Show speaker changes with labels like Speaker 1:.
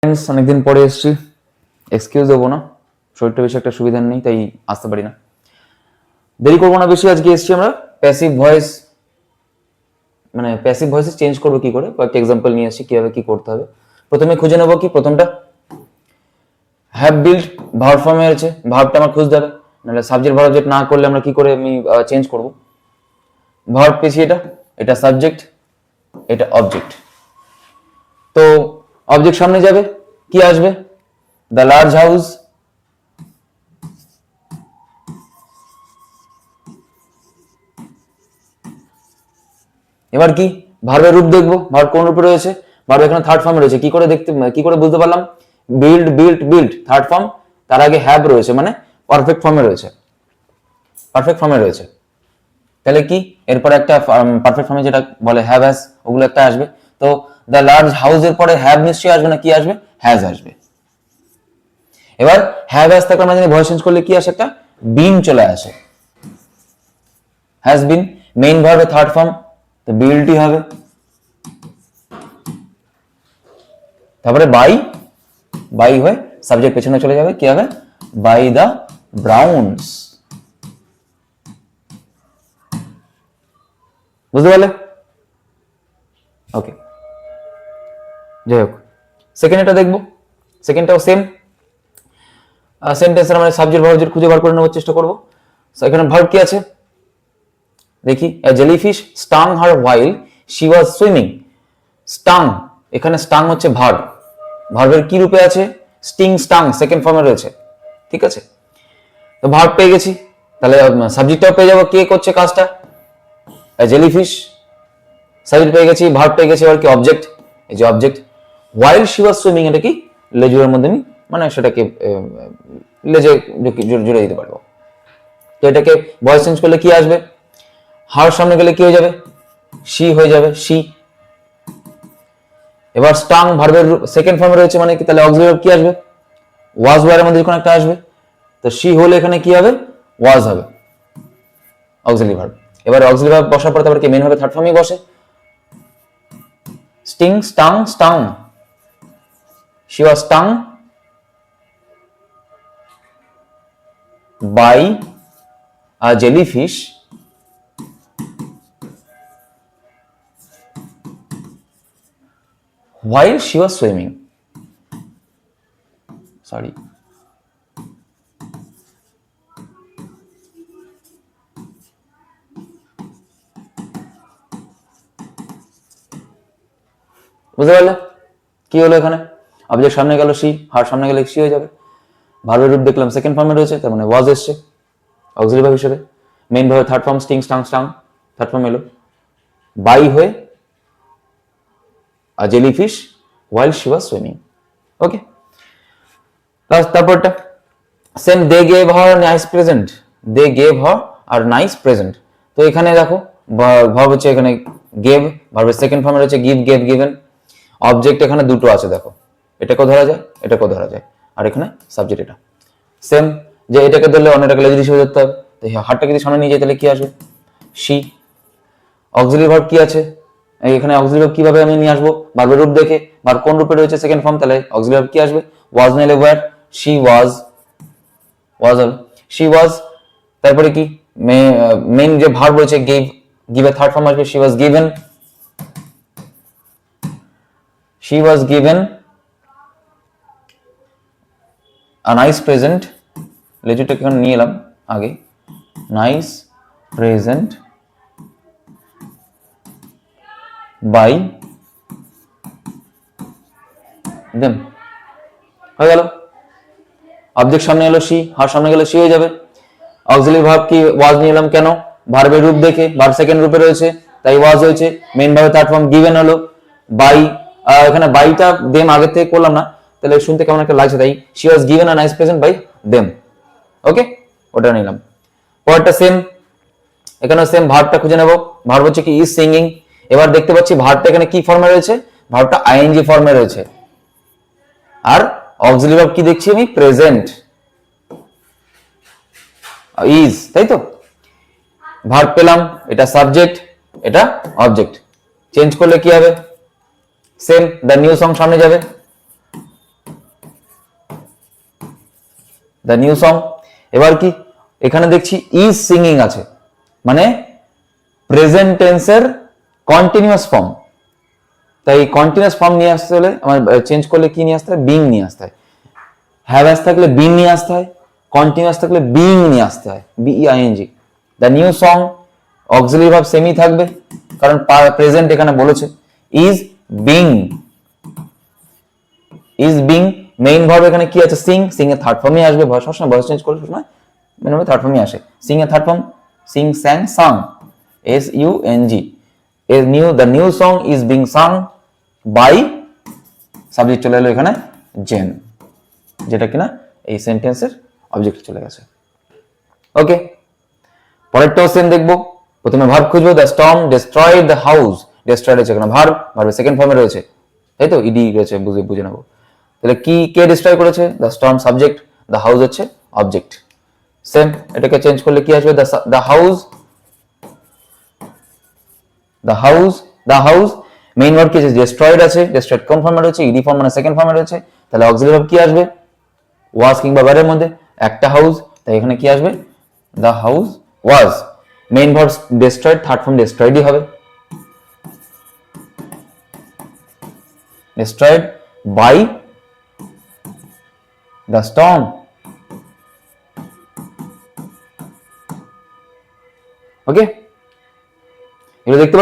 Speaker 1: Friends, অনেকদিন পরে এসেছি, এক্সকিউজ দেবো না, শরীরটা বেশি একটা সুবিধার নেই তাই আসতে পারি না। দেরি করবো না বেশি, আজকে এসেছি আমরা প্যাসিভ ভয়েস, মানে প্যাসিভ ভয়েসে চেঞ্জ করবো কি করে, কয়েকটা এক্সাম্পল নিয়ে আসছি কিভাবে কি করতে হবে। প্রথমে খুঁজে নেবো কি, প্রথমটা হ্যাভ বিল্ড ভার্ব ফর্মে আছে, ভার্বটা আমার খুঁজতে হবে, নাহলে সাবজেক্ট ভার্ব অবজেক্ট না করলে আমরা কি করে আমি চেঞ্জ করবো। ভার্ব পেয়েছি, এটা সাবজেক্ট, এটা অবজেক্ট। তো অবজেক্ট সামনে যাবে, কি আসবে? দ্য লার্জ হাউস, এবার কি ভার্বের রূপ দেখবো, ভার্ব কোন রূপে রয়েছে, ভার্ব এখানে থার্ড ফর্মে রয়েছে। কি করে বুঝতে পারলাম? Build build build third form, তার আগে হ্যাভ রয়েছে, মানে পারফেক্ট ফর্মে রয়েছে, পারফেক্ট ফর্মে রয়েছে। তাহলে কি এরপরে একটা পারফেক্ট ফর্মে যেটা বলে হ্যাভ হ্যাজ, ওগুলো একটা আসবে। তো দ্য লার্জ হাউস এর পরে হ্যাভ নিশ্চয়ই আসবে না, কি আসবে? হ্যাজ আসবে। এবার হ্যাভ হ্যাজ থাকলে আমরা জানি ভয়েস চেঞ্জ করলে কি আসে, একটা বিন চলে আসে, হ্যাজ বিন। মেইন ভার্বের থার্ড ফর্ম, তো বিল্ডই হবে। তারপরে বাই হয়ে সাবজেক্ট পেছনে চলে যাবে, কি হবে? By the Browns. বুঝতে পারলে? ওকে, যাই হোক, সেকেন্ডটা দেখবো। সেকেন্ডটাও সেম সেন্টেন্সের মানে সাবজেক্ট ভার্ব খুঁজে বার করে নেওয়ার চেষ্টা করবো। এখানে ভার্ব কি আছে দেখি, a jellyfish stung her while she was swimming. Stung, এখানে স্টাং হচ্ছে ভার্ব, ভার্বের কি রূপে আছে? স্টিং, স্টাং সেকেন্ড ফর্মে রয়েছে, ঠিক আছে। তো ভার্ব পেয়ে গেছি, তাহলে সাবজেক্টটাও পেয়ে যাবো, কে করছে কাজটা? a jellyfish, সাবজেক্ট পেয়ে গেছি, ভার্ব পেয়ে গেছি, এবার কি অবজেক্ট, এই যে object. while she was swimming, এটা কি লেজুরের মধ্যে আমি মানে সেটাকে লেজে জুড়ে দিতে পারবো। তো এটাকে ভয়েস চেঞ্জ করলে কি আসবে? হার সামনে গেলে কি হয়ে যাবে? শি হয়ে যাবে, শি। এবার স্টাং ভার্বের সেকেন্ড ফর্মে রয়েছে, মানে কি তাহলে অক্সিলারি ভার্ব কি আসবে? ওয়াজ ওয়ার মধ্যে কোন একটা আসবে, তো শি হলে এখানে কি হবে? ওয়াজ হবে, অক্সিলারি ভার্ব। এবার অক্সিলারি ভার্ব বসার পর তারপর কি মেইন ভার্বে থার্ড ফর্মে বসে, sting, stung, stung, she was stung by a jellyfish while she was swimming. Sorry. বুঝতে পারলে কি হলো? এখানে অবজেক্ট সামনে গেল সি, হার সামনে গেলে সি হয়ে যাবে। ভার্বের রূপ দেখলাম সেকেন্ড ফর্মে রয়েছে, তার মানে ওয়াজ এসছে অক্সিলারি ভার্ব হিসেবে। Main verb third form, sting, stung, stung third form এলো, বাই হয়ে a jellyfish while she was swimming. Okay, তারপরটা same, they gave her nice present, they gave her a nice present. তো এখানে দেখো verb হচ্ছে এখানে gave, ভার্বের second ফর্মে রয়েছে গিভ, গেভ, গিভেন। অবজেক্ট এখানে দুটো আছে, দেখো এটাকেও ধরা যায়, এটাকেও ধরা যায়, আর এখানে সাবজেক্ট এটা সেম, যে এটাকে ধরলে অন্যটাকে লেজুরি হিসেবে ধরতে হবে। তো হারটাকে যদি সামনে নিয়ে যায় তাহলে কি আসবে? শি। অক্সিলারি ভার্ব কি আছে এখানে? অক্সিলারি ভার্ব কিভাবে আমি নিয়ে আসবো? ভার্বের রূপ দেখে, ভার্ব কোন রূপে রয়েছে সেকেন্ড ফর্ম, তাহলে অক্সিলারি ভার্ব কি আসবে? ওয়াজ নাইলে ওয়্যার, শি ওয়াজ, ওয়াজ হবে শি ওয়াজ। তারপরে কি মেইন যে ভার্ব রয়েছে গিভ, গিভের থার্ড ফর্ম আসবে she was given, she was given a nice present, লেজুরটাকে এখানে নিয়ে এলাম আগে, নাইস প্রেজেন্ট বাই দেম। হয়ে গেল, অবজেক্ট সামনে এলো সি, হার সামনে গেলে সি হয়ে যাবে। অক্সিলারি ভার্ব কি ওয়াজ নিয়ে এলাম, কেন? ভার্বের রূপ দেখে, ভার্ব সেকেন্ড রূপে রয়েছে তাই ওয়াজ হয়েছে। মেইন ভার্বের থার্ড ফর্ম গিভেন হলো, বাই, এখানে বাইটা দেম আগের থেকে করলাম না, তাহলে শুনতে কেমন একটা লাগছে, তাই she was given a nice present by them. Okay, ওটা নিলাম। পরেরটা সেম, এখানে সেম, ভার্বটা খুঁজে নেব। ভার্ব হচ্ছে কি ইজ সিঙ্গিং। এবার দেখতে পাচ্ছি ভার্বটা এখানে কি ফর্মে রয়েছে? ভার্বটা আইএনজি ফর্মে রয়েছে, আর অক্সিলারি ভার্ব কি দেখছি আমি? প্রেজেন্ট, ইজ, তাই তো। ভার্ব পেলাম, এটা সাবজেক্ট, এটা অবজেক্ট। চেঞ্জ করলে কি হবে? সেম, দ্য নিউ সং সামনে যাবে, দ্য নিউ সং। এবার কি এখানে দেখছি ইজ সিঙ্গিং আছে, মানে প্রেজেন্ট টেন্সের কন্টিনিউয়াস ফর্ম। তাই কন্টিনিউয়াস ফর্ম নিয়ে আসতে হলে আমার চেঞ্জ করলে কি নিয়ে আসতে হয়, বিং নিয়ে আসতে হয়। হ্যাভ অ্যাজ থাকলে বিং নিয়ে আসতে হয়, কন্টিনিউয়াস থাকলে বিং নিয়ে আসতে হয়, B E I N G. The new song auxiliary verb সেমই থাকবে, কারণ প্রেজেন্ট এখানে বলেছে। Is being, is being main verb এখানে কি আছে, সিং, সিং এর থার্ড ফর্মই আসবে, সবসময় ভয়েস চেঞ্জ করে সবসময় মেন ভার্ব থার্ড ফর্মই আসে। সিং এর third form sing, sang, sung, SUNG। এর new, the new song is being sung by, subject চলে এলো এখানে জেন, যেটা কিনা এই সেন্টেন্সের অবজেক্ট চলে গেছে। ওকে, পরেরটাও সেম দেখবো। প্রথমে ভার্ব খুঁজবো, the storm destroyed the house. Destroyed হচ্ছে এখানে ভার্ব, ভার্বের সেকেন্ড ফর্মে রয়েছে, তাই তো, ইডি রয়েছে, বুঝে নেবো। তাহলে কি, কে ডিস্ট্রয় করেছে, the storm subject, the house হচ্ছে অবজেক্ট। সেম, এটাকে চেঞ্জ করলে কি আসবে, the house, the house, the house main verb কি আছে, ডিস্ট্রয়েড আছে, ডিস্ট্রয়েড কোন ফর্মে রয়েছে, ইডি ফর্ম মানে সেকেন্ড ফর্মে রয়েছে। তাহলে অক্সিলারি ভার্ব কি আসবে, ওয়াজ কিংবা ওয়্যার এর মধ্যে একটা হাউস, তাই এখানে কি আসবে, the house was. Main verb destroyed, third form ডিস্ট্রয়েডই হবে, destroyed by the storm. Okay, এগুলো দেখতে পাচ্ছ।